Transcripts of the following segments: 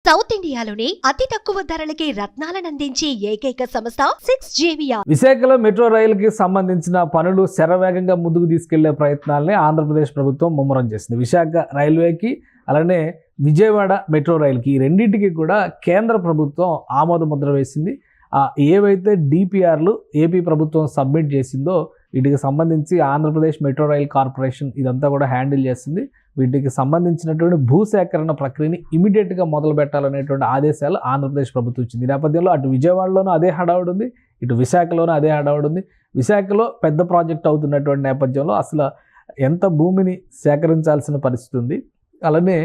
South ఇండియాలోనే అతి తక్కువ ధరలకి రత్నాలనందించే ఏకైక సంస్థ 6JVR. విశాఖలో మెట్రో రైలుకి సంబంధించిన పనులు శరవేగంగా ముందుకు తీసుకెళ్లే ప్రయత్నాలని ఆంధ్రప్రదేశ్ ప్రభుత్వం ముమ్మరం చేసింది. విశాఖ రైల్వేకి అలానే విజయవాడ మెట్రో రైలుకి ఈ రెండింటికి కూడా కేంద్ర ప్రభుత్వం ఆమోద ముద్ర వేసింది. ఏవైతే డిపిఆర్లు ఏపీ ప్రభుత్వం సబ్మిట్ చేసిందో వీటికి సంబంధించి ఆంధ్రప్రదేశ్ మెట్రో రైల్ కార్పొరేషన్ ఇదంతా కూడా హ్యాండిల్ చేస్తుంది. వీటికి సంబంధించినటువంటి భూసేకరణ ప్రక్రియని ఇమీడియట్గా మొదలు పెట్టాలనేటువంటి ఆదేశాలు ఆంధ్రప్రదేశ్ ప్రభుత్వం ఇచ్చింది. ఈ నేపథ్యంలో అటు విజయవాడలోనూ అదే హడావుడి ఉంది, ఇటు విశాఖలోనూ అదే హడావుడి ఉంది. విశాఖలో పెద్ద ప్రాజెక్ట్ అవుతున్నటువంటి నేపథ్యంలో అసలు ఎంత భూమిని సేకరించాల్సిన పరిస్థితి ఉంది, అలానే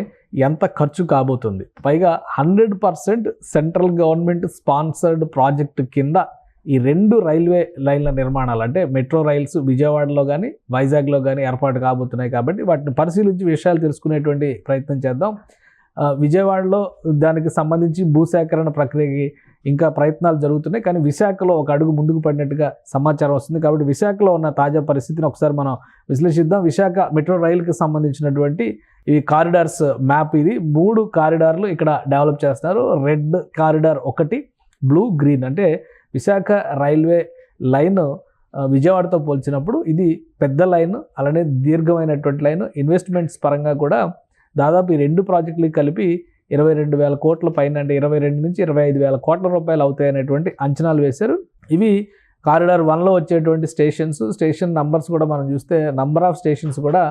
ఎంత ఖర్చు కాబోతుంది, పైగా 100% సెంట్రల్ గవర్నమెంట్ స్పాన్సర్డ్ ప్రాజెక్టు కింద ఈ రెండు రైల్వే లైన్ల నిర్మాణాలు అంటే మెట్రో రైల్స్ విజయవాడలో కానీ వైజాగ్లో కానీ ఏర్పాటు కాబోతున్నాయి. కాబట్టి వాటిని పరిశీలించి విషయాలు తెలుసుకునేటువంటి ప్రయత్నం చేద్దాం. విజయవాడలో దానికి సంబంధించి భూసేకరణ ప్రక్రియకి ఇంకా ప్రయత్నాలు జరుగుతున్నాయి, కానీ విశాఖలో ఒక అడుగు ముందుకు పడినట్టుగా సమాచారం వస్తుంది. కాబట్టి విశాఖలో ఉన్న తాజా పరిస్థితిని ఒకసారి మనం విశ్లేషిద్దాం. విశాఖ మెట్రో రైలుకి సంబంధించినటువంటి ఈ కారిడార్స్ మ్యాప్, ఇది 3 కారిడార్లు ఇక్కడ డెవలప్ చేస్తున్నారు. Red corridor 1, blue, green. అంటే విశాఖ రైల్వే లైన్ విజయవాడతో పోల్చినప్పుడు ఇది పెద్ద లైన్, అలానే దీర్ఘమైనటువంటి లైన్. ఇన్వెస్ట్మెంట్స్ పరంగా కూడా దాదాపు ఈ రెండు ప్రాజెక్టులకి కలిపి 22,000 కోట్ల పైన, అంటే 22 నుంచి 25,000 కోట్ల రూపాయలు అవుతాయనేటువంటి అంచనాలు వేశారు. ఇవి కారిడార్ 1లో వచ్చేటువంటి స్టేషన్ నంబర్స్ కూడా మనం చూస్తే నంబర్ ఆఫ్ స్టేషన్స్ కూడా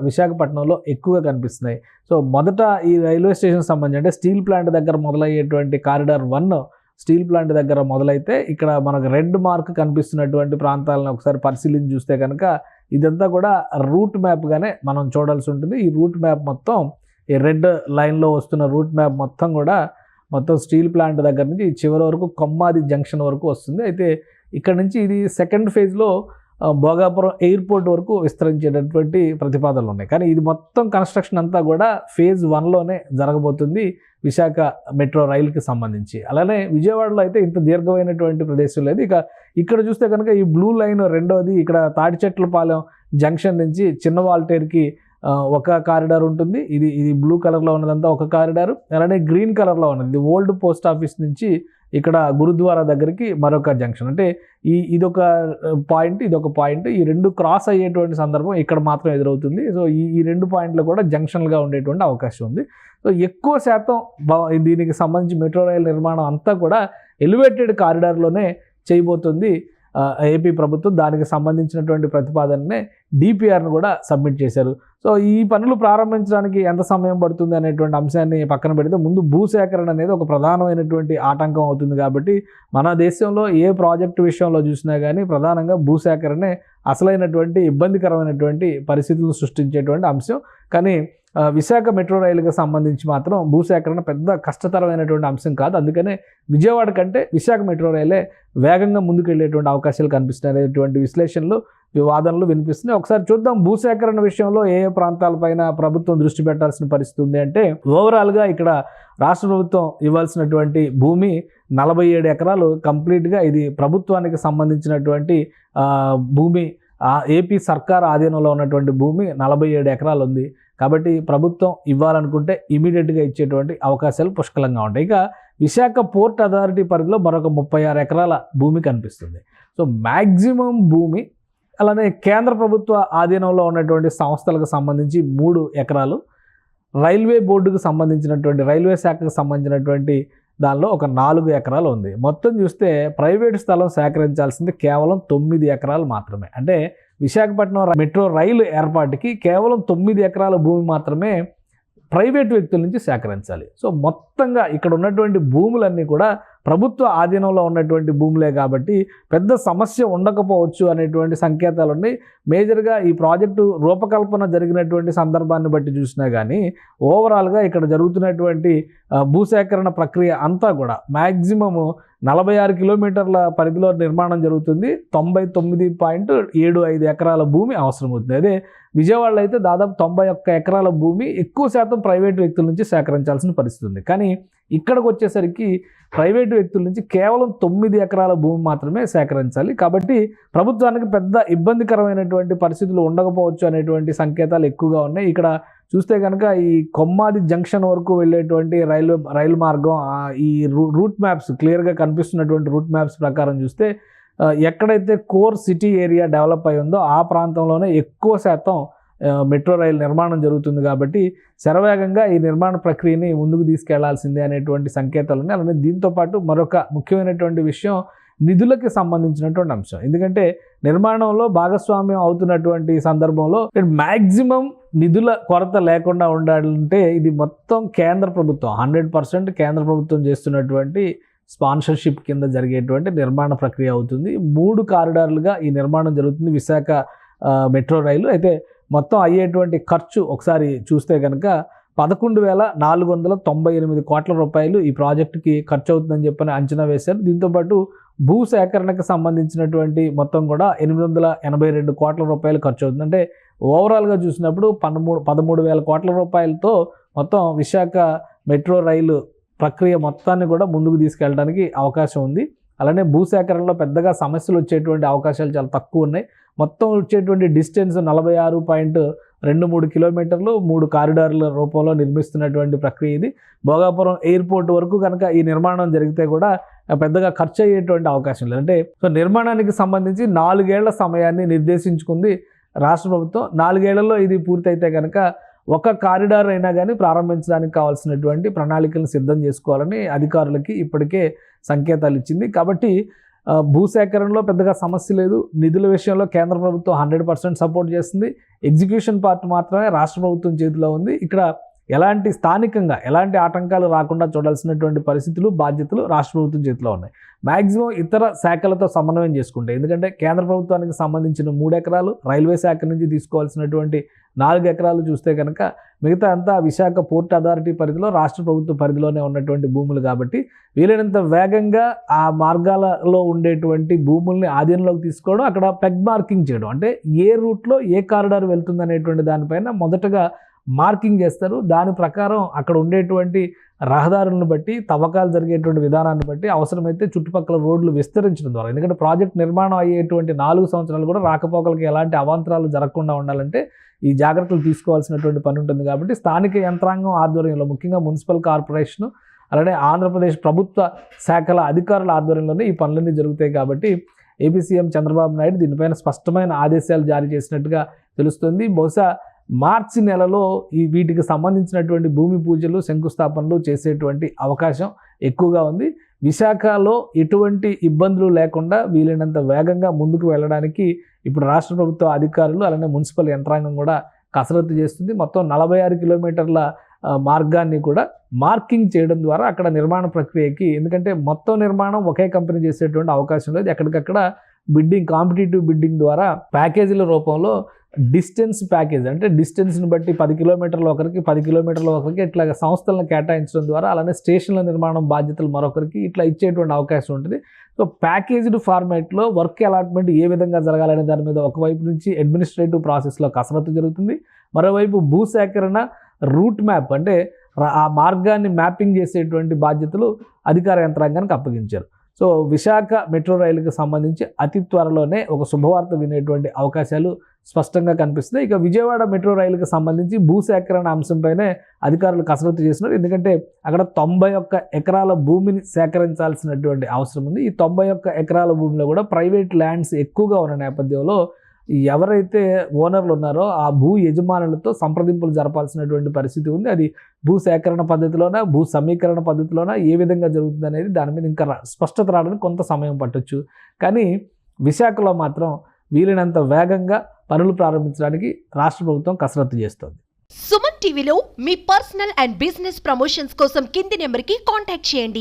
విశాఖపట్నంలో ఎక్కువగా కనిపిస్తున్నాయి. సో మొదట ఈ రైల్వే స్టేషన్ సంబంధించి అంటే స్టీల్ ప్లాంట్ దగ్గర మొదలయ్యేటువంటి కారిడార్ 1 స్టీల్ ప్లాంట్ దగ్గర మొదలైతే ఇక్కడ మనకు రెడ్ మార్క్ కనిపిస్తున్నటువంటి ప్రాంతాలను ఒకసారి పరిశీలించి చూస్తే కనుక ఇదంతా కూడా రూట్ మ్యాప్గానే మనం చూడాల్సి ఉంటుంది. ఈ రూట్ మ్యాప్ మొత్తం ఈ రెడ్ లైన్లో వస్తున్న రూట్ మ్యాప్ మొత్తం స్టీల్ ప్లాంట్ దగ్గర నుంచి చివరి వరకు కొమ్మాది జంక్షన్ వరకు వస్తుంది. అయితే ఇక్కడ నుంచి ఇది సెకండ్ ఫేజ్లో భోగాపురం ఎయిర్పోర్ట్ వరకు విస్తరించేటటువంటి ప్రతిపాదనలు ఉన్నాయి. కానీ ఇది మొత్తం కన్స్ట్రక్షన్ అంతా కూడా ఫేజ్ 1లోనే జరగబోతుంది విశాఖ మెట్రో రైలుకి సంబంధించి. అలానే విజయవాడలో అయితే ఇంత దీర్ఘమైనటువంటి ప్రదేశం లేదు. ఇక్కడ చూస్తే కనుక ఈ బ్లూ లైన్ రెండవది ఇక్కడ తాటిచెట్లపాలెం జంక్షన్ నుంచి చిన్న వాల్టేర్కి ఒక కారిడార్ ఉంటుంది. ఇది బ్లూ కలర్లో ఉన్నదంతా ఒక కారిడారు. అలానే గ్రీన్ కలర్లో ఉన్నది ఓల్డ్ పోస్ట్ ఆఫీస్ నుంచి ఇక్కడ గురుద్వారా దగ్గరికి మరొక జంక్షన్. అంటే ఇదొక పాయింట్. ఈ రెండు క్రాస్ అయ్యేటువంటి సందర్భం ఇక్కడ మాత్రం ఎదురవుతుంది. సో ఈ రెండు పాయింట్లు కూడా జంక్షన్లుగా ఉండేటువంటి అవకాశం ఉంది. సో ఎక్కువ శాతం దీనికి సంబంధించి మెట్రో రైల్ నిర్మాణం అంతా కూడా ఎలివేటెడ్ కారిడార్లోనే చేయబోతుంది ఏపీ ప్రభుత్వం. దానికి సంబంధించినటువంటి ప్రతిపాదననే డిపిఆర్ను కూడా సబ్మిట్ చేశారు. సో ఈ పనులు ప్రారంభించడానికి ఎంత సమయం పడుతుంది అనేటువంటి అంశాన్ని పక్కన పెడితే ముందు భూసేకరణ అనేది ఒక ప్రధానమైనటువంటి ఆటంకం అవుతుంది. కాబట్టి మన దేశంలో ఏ ప్రాజెక్టు విషయంలో చూసినా కానీ ప్రధానంగా భూసేకరణే అసలైనటువంటి ఇబ్బందికరమైనటువంటి పరిస్థితులను సృష్టించేటువంటి అంశం. కానీ విశాఖ మెట్రో రైలుకి సంబంధించి మాత్రం భూసేకరణ పెద్ద కష్టతరమైనటువంటి అంశం కాదు. అందుకనే విజయవాడ కంటే విశాఖ మెట్రో రైలే వేగంగా ముందుకు వెళ్ళేటువంటి అవకాశాలు కనిపిస్తున్నాయి. విశ్లేషణలు వాదనలు వినిపిస్తున్నాయి. ఒకసారి చూద్దాం భూసేకరణ విషయంలో ఏ ప్రాంతాలపైన ప్రభుత్వం దృష్టి పెట్టాల్సిన పరిస్థితి ఉంది అంటే, ఓవరాల్గా ఇక్కడ రాష్ట్ర ప్రభుత్వం ఇవ్వాల్సినటువంటి భూమి 47 ఎకరాలు కంప్లీట్గా ఇది ప్రభుత్వానికి సంబంధించినటువంటి భూమి. ఏపీ సర్కార్ ఆధీనంలో ఉన్నటువంటి భూమి 47 ఎకరాలు ఉంది. కాబట్టి ప్రభుత్వం ఇవ్వాలనుకుంటే ఇమీడియట్గా ఇచ్చేటువంటి అవకాశాలు పుష్కలంగా ఉంటాయి. ఇక విశాఖ పోర్ట్ అథారిటీ పరిధిలో మరొక 36 ఎకరాల భూమి కనిపిస్తుంది. సో మ్యాక్సిమం భూమి, అలానే కేంద్ర ప్రభుత్వ ఆధీనంలో ఉన్నటువంటి సంస్థలకు సంబంధించి 3 ఎకరాలు, రైల్వే బోర్డుకు సంబంధించినటువంటి రైల్వే శాఖకు సంబంధించినటువంటి దానిలో ఒక 4 ఎకరాలు ఉంది. మొత్తం చూస్తే ప్రైవేటు స్థలం సేకరించాల్సింది కేవలం 9 ఎకరాలు మాత్రమే. అంటే విశాఖపట్నం మెట్రో రైలు ఏర్పాటుకి కేవలం 9 ఎకరాల భూమి మాత్రమే ప్రైవేటు వ్యక్తుల నుంచి సేకరించాలి. సో మొత్తంగా ఇక్కడ ఉన్నటువంటి భూములన్నీ కూడా ప్రభుత్వ ఆధీనంలో ఉన్నటువంటి భూములే కాబట్టి పెద్ద సమస్య ఉండకపోవచ్చు అనేటువంటి సంకేతాలు ఉన్నాయి. మేజర్గా ఈ ప్రాజెక్టు రూపకల్పన జరిగినటువంటి సందర్భాన్ని బట్టి చూసినా కానీ ఓవరాల్గా ఇక్కడ జరుగుతున్నటువంటి భూసేకరణ ప్రక్రియ అంతా కూడా మ్యాక్సిమము 46 కిలోమీటర్ల పరిధిలో నిర్మాణం జరుగుతుంది. 99.75 ఎకరాల భూమి అవసరమవుతుంది. అదే విజయవాడలో అయితే దాదాపు 91 ఎకరాల భూమి ఎక్కువ శాతం ప్రైవేటు వ్యక్తుల నుంచి సేకరించాల్సిన పరిస్థితి ఉంది. కానీ ఇక్కడికి వచ్చేసరికి ప్రైవేటు వ్యక్తుల నుంచి కేవలం 9 ఎకరాల భూమి మాత్రమే సేకరించాలి. కాబట్టి ప్రభుత్వానికి పెద్ద ఇబ్బందికరమైనటువంటి పరిస్థితులు ఉండకపోవచ్చు అనేటువంటి సంకేతాలు ఎక్కువగా ఉన్నాయి. ఇక్కడ చూస్తే కనుక ఈ కొమ్మాది జంక్షన్ వరకు వెళ్ళేటువంటి రైలు మార్గం ఈ రూట్ మ్యాప్స్ క్లియర్గా కనిపిస్తున్నటువంటి రూట్ మ్యాప్స్ ప్రకారం చూస్తే ఎక్కడైతే కోర్ సిటీ ఏరియా డెవలప్ అయి ఉందో ఆ ప్రాంతంలోనే ఎక్కువ శాతం మెట్రో రైలు నిర్మాణం జరుగుతుంది. కాబట్టి శరవేగంగా ఈ నిర్మాణ ప్రక్రియని ముందుకు తీసుకెళ్లాల్సిందే అనేటువంటి సంకేతాలు ఉన్నాయి. అలానే దీంతోపాటు మరొక ముఖ్యమైనటువంటి విషయం నిధులకి సంబంధించినటువంటి అంశం. ఎందుకంటే నిర్మాణంలో భాగస్వామ్యం అవుతున్నటువంటి సందర్భంలో మ్యాక్సిమం నిధుల కొరత లేకుండా ఉండాలంటే ఇది మొత్తం కేంద్ర ప్రభుత్వం 100% కేంద్ర ప్రభుత్వం చేస్తున్నటువంటి స్పాన్సర్షిప్ కింద జరిగేటువంటి నిర్మాణ ప్రక్రియ అవుతుంది. 3 కారిడార్లుగా ఈ నిర్మాణం జరుగుతుంది విశాఖ మెట్రో రైలు. అయితే మొత్తం అయ్యేటువంటి ఖర్చు ఒకసారి చూస్తే కనుక 11,498 కోట్ల రూపాయలు ఈ ప్రాజెక్టుకి ఖర్చు అవుతుందని చెప్పని అంచనా వేశారు. దీంతోపాటు భూ సేకరణకు సంబంధించినటువంటి మొత్తం కూడా 882 కోట్ల రూపాయలు ఖర్చు అవుతుంది. అంటే ఓవరాల్గా చూసినప్పుడు 13,000 కోట్ల రూపాయలతో మొత్తం విశాఖ మెట్రో రైలు ప్రక్రియ మొత్తాన్ని కూడా ముందుకు తీసుకెళ్ళడానికి అవకాశం ఉంది. అలానే భూసేకరణలో పెద్దగా సమస్యలు వచ్చేటువంటి అవకాశాలు చాలా తక్కువ ఉన్నాయి. మొత్తం వచ్చేటువంటి డిస్టెన్స్ 46.23 కిలోమీటర్లు 3 కారిడార్ల రూపంలో నిర్మిస్తున్నటువంటి ప్రక్రియ ఇది. భోగాపురం ఎయిర్పోర్ట్ వరకు కనుక ఈ నిర్మాణం జరిగితే కూడా పెద్దగా ఖర్చు అయ్యేటువంటి అవకాశం లేదు. అంటే నిర్మాణానికి సంబంధించి 4 ఏళ్ల సమయాన్ని నిర్దేశించుకుంది రాష్ట్ర ప్రభుత్వం. 4 ఏళ్లలో ఇది పూర్తయితే కనుక ఒక కారిడార్ అయినా కానీ ప్రారంభించడానికి కావాల్సినటువంటి ప్రణాళికలను సిద్ధం చేసుకోవాలని అధికారులకి ఇప్పటికే సంకేతాలు ఇచ్చింది. కాబట్టి భూసేకరణలో పెద్దగా సమస్య లేదు. నిధుల విషయంలో కేంద్ర ప్రభుత్వం 100% సపోర్ట్ చేస్తుంది. ఎగ్జిక్యూషన్ పార్ట్ మాత్రమే రాష్ట్ర ప్రభుత్వం చేతిలో ఉంది. ఇక్కడ స్థానికంగా ఎలాంటి ఆటంకాలు రాకుండా చూడాల్సినటువంటి పరిస్థితులు, బాధ్యతలు రాష్ట్ర ప్రభుత్వం చేతిలో ఉన్నాయి. మ్యాక్సిమం ఇతర శాఖలతో సమన్వయం చేసుకుంటే, ఎందుకంటే కేంద్ర ప్రభుత్వానికి సంబంధించిన 3 ఎకరాలు, రైల్వే శాఖ నుంచి తీసుకోవాల్సినటువంటి 4 ఎకరాలు చూస్తే కనుక మిగతా అంతా విశాఖ పోర్ట్ అథారిటీ పరిధిలో, రాష్ట్ర ప్రభుత్వ పరిధిలోనే ఉన్నటువంటి భూములు. కాబట్టి వీలైనంత వేగంగా ఆ మార్గాలలో ఉండేటువంటి భూముల్ని ఆధీనంలోకి తీసుకోవడం, అక్కడ పెగ్ మార్కింగ్ చేయడం, అంటే ఏ రూట్లో ఏ కారిడార్ వెళ్తుంది అనేటువంటి దానిపైన మొదటగా మార్కింగ్ చేస్తారు. దాని ప్రకారం అక్కడ ఉండేటువంటి రహదారులను బట్టి, తవ్వకాలు జరిగేటువంటి విధానాన్ని బట్టి అవసరమైతే చుట్టుపక్కల రోడ్లు విస్తరించడం ద్వారా, ఎందుకంటే ప్రాజెక్ట్ నిర్మాణం అయ్యేటువంటి 4 సంవత్సరాలు కూడా రాకపోకలకి ఎలాంటి అవాంతరాలు జరగకుండా ఉండాలంటే ఈ జాగ్రత్తలు తీసుకోవాల్సినటువంటి పని ఉంటుంది. కాబట్టి స్థానిక యంత్రాంగం ఆధ్వర్యంలో, ముఖ్యంగా మున్సిపల్ కార్పొరేషను, అలానే ఆంధ్రప్రదేశ్ ప్రభుత్వ శాఖల అధికారుల ఆధ్వర్యంలోనే ఈ పనులన్నీ జరుగుతాయి. కాబట్టి ఏపీ సీఎం చంద్రబాబు నాయుడు దీనిపైన స్పష్టమైన ఆదేశాలు జారీ చేసినట్టుగా తెలుస్తుంది. బహుశా మార్చి నెలలో వీటికి సంబంధించినటువంటి భూమి పూజలు, శంకుస్థాపనలు చేసేటువంటి అవకాశం ఎక్కువగా ఉంది. విశాఖలో ఎటువంటి ఇబ్బందులు లేకుండా వీలైనంత వేగంగా ముందుకు వెళ్ళడానికి ఇప్పుడు రాష్ట్ర ప్రభుత్వ అధికారులు, అలానే మున్సిపల్ యంత్రాంగం కూడా కసరత్తు చేస్తుంది. మొత్తం 46 కిలోమీటర్ల మార్గాన్ని కూడా మార్కింగ్ చేయడం ద్వారా అక్కడ నిర్మాణ ప్రక్రియకి, ఎందుకంటే మొత్తం నిర్మాణం ఒకే కంపెనీ చేసేటువంటి అవకాశం లేదు. ఎక్కడికక్కడ కాంపిటేటివ్ బిడ్డింగ్ ద్వారా ప్యాకేజీల రూపంలో డిస్టెన్స్ ప్యాకేజ్, అంటే డిస్టెన్స్ని బట్టి 10 కిలోమీటర్ల ఒకరికి, 10 కిలోమీటర్ల ఒకరికి ఇట్లా సంస్థలను కేటాయించడం ద్వారా, అలానే స్టేషన్ల నిర్మాణం బాధ్యతలు మరొకరికి ఇట్లా ఇచ్చేటువంటి అవకాశం ఉంటుంది. సో ప్యాకేజ్డ్ ఫార్మాట్లో వర్క్ అలాట్మెంట్ ఏ విధంగా జరగాలనే దాని మీద ఒకవైపు నుంచి అడ్మినిస్ట్రేటివ్ ప్రాసెస్లో కసరత్తు జరుగుతుంది. మరోవైపు భూసేకరణ రూట్ మ్యాప్, అంటే ఆ మార్గాన్ని మ్యాపింగ్ చేసేటువంటి బాధ్యతలు అధికార యంత్రాంగానికి అప్పగించారు. సో విశాఖ మెట్రో రైలుకి సంబంధించి అతి త్వరలోనే ఒక శుభవార్త వినేటువంటి అవకాశాలు స్పష్టంగా కనిపిస్తున్నాయి. ఇక విజయవాడ మెట్రో రైలుకి సంబంధించి భూసేకరణ అంశంపైనే అధికారులు కసరత్తు చేస్తున్నారు. ఎందుకంటే అక్కడ 91 ఎకరాల భూమిని సేకరించాల్సినటువంటి అవసరం ఉంది. ఈ 91 ఎకరాల భూమిలో కూడా ప్రైవేట్ ల్యాండ్స్ ఎక్కువగా ఉన్న నేపథ్యంలో ఎవరైతే ఓనర్లు ఉన్నారో ఆ భూ యజమానులతో సంప్రదింపులు జరపాల్సినటువంటి పరిస్థితి ఉంది. అది భూ సేకరణ పద్ధతిలోనా, భూ సమీకరణ పద్ధతిలోనా, ఏ విధంగా జరుగుతుంది అనేది దాని మీద ఇంకా స్పష్టత రావడానికి కొంత సమయం పట్టొచ్చు. కానీ విశాఖలో మాత్రం వీలైనంత వేగంగా పనులు ప్రారంభించడానికి రాష్ట్ర ప్రభుత్వం కసరత్తు చేస్తోంది. సుమన్ టీవీలో మీ పర్సనల్ అండ్ బిజినెస్ ప్రమోషన్స్ కోసం కింది నెంబర్కి కాంటాక్ట్ చేయండి.